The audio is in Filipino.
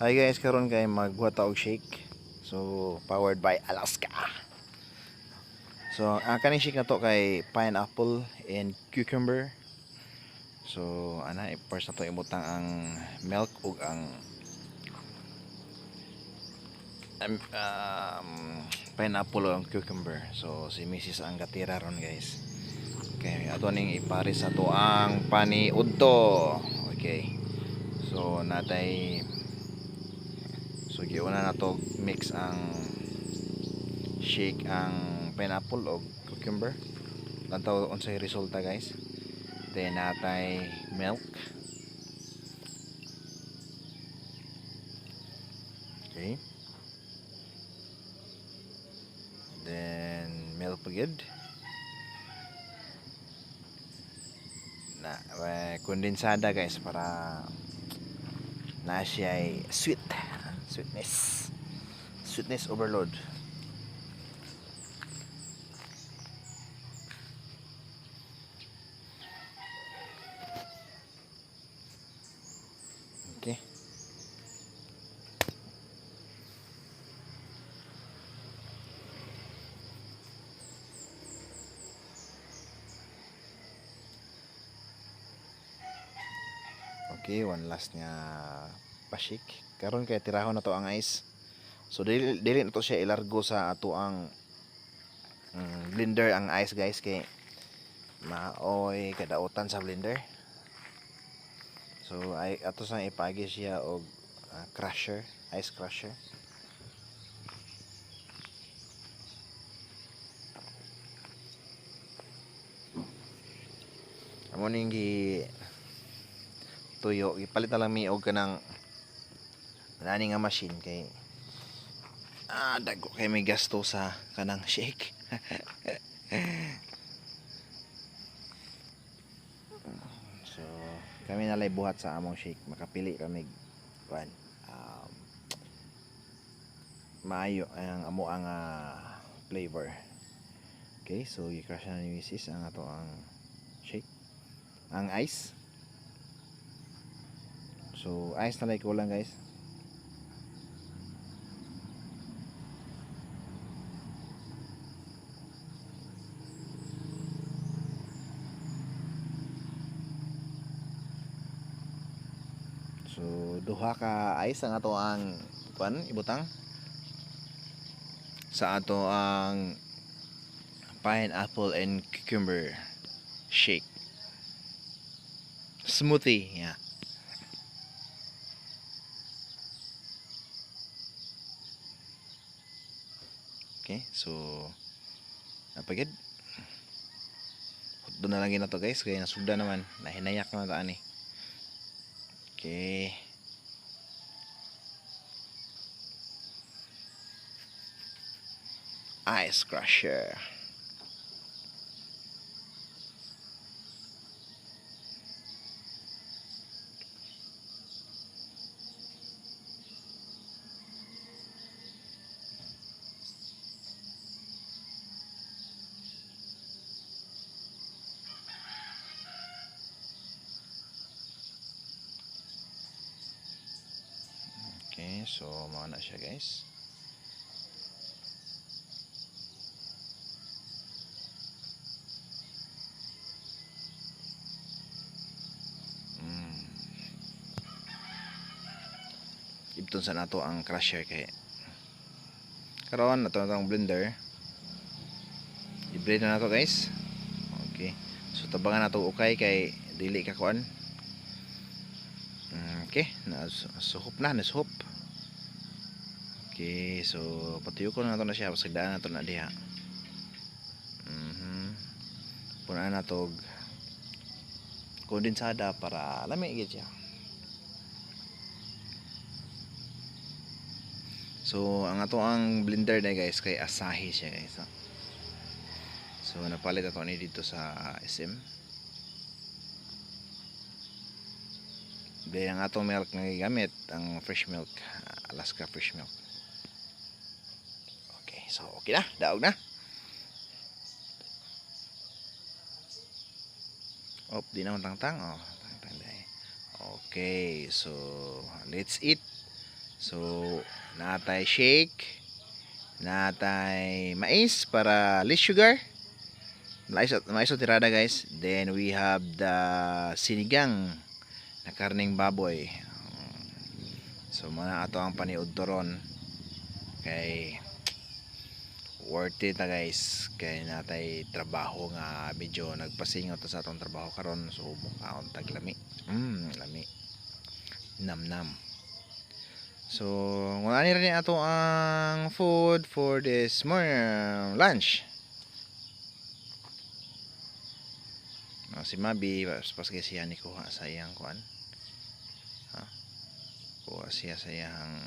Hi guys, karon kay magbuhat og shake. So powered by Alaska. So ang kaning shake na to kay pineapple and cucumber. So first na to imutang ang milk ug ang pineapple ug ang cucumber. So si Mrs. ang gatira ron guys. Okay, ato ning ipares ato ang paniudto. Okay. So natay so giuna na to mix ang shake ang pineapple o cucumber. Lantaw unsay resulta guys. Then natay milk. Okay. Then milk pagid. Na kondensada guys para na siya ay sweetness overload. Okay. Okay, one last nga pasik. Karon kay tirahon na to ang ice. So dili na to siya ilargo sa ato ang blender ang ice guys kay maoy kadautan sa blender. So ay ato sang ipagi siya og crusher, ice crusher. Amo ning gi tuyo, ipalit na lang mi og kanang nani nga machine kay dagko kay may gasto sa kanang shake. So kami nalay buhat sa among shake, makapili kami kuan maayo ang amo ang flavor. Okay, so i-crush na ni Mrs. ang ato ang shake, ang ice. So ice na like kulang guys. So duha ka ice ang ato ang kuan ibutang sa ato ang pineapple and cucumber shake smoothie, yeah. Okay, so napagid doon na lang na to guys kaya nasugda naman, nahinayak na ta ani. Okay, ice crusher. Okay, so mao na siya guys. Ibton sa nato ang crusher kay karon nato ang blender. I-blend na nato guys. Okay, so tabangan nato ukay kay dili ka kuan. Okay, nasuhop na, nasuhop. Okay, so patuyokon na nato na siya, pasagdaan nato na diha. Punaan nato kondensada para lami gid siya. So ang ato ang blender na guys kay Asahi siya guys. So napalit ato ni dito sa SM. Dahil ang atong milk nga gigamit ang fresh milk, Alaska fresh milk. Okay, so okay na, daog na. Di naman tangtang. Tangtang dahil. Okay, so let's eat. So natay shake, natay mais para less sugar. Mais o tirada guys. Then we have the sinigang na karning baboy. So muna ato ang paniud ron kay worth it na guys, kay natay trabaho nga medyo nagpasingot sa atong trabaho karon, so mukaon tag lami. Lami nam. So kung ani rin ato ang food for this morning lunch. Si Mabi pas siya ni kuha sa iyang kuan, kuha siya sa iyang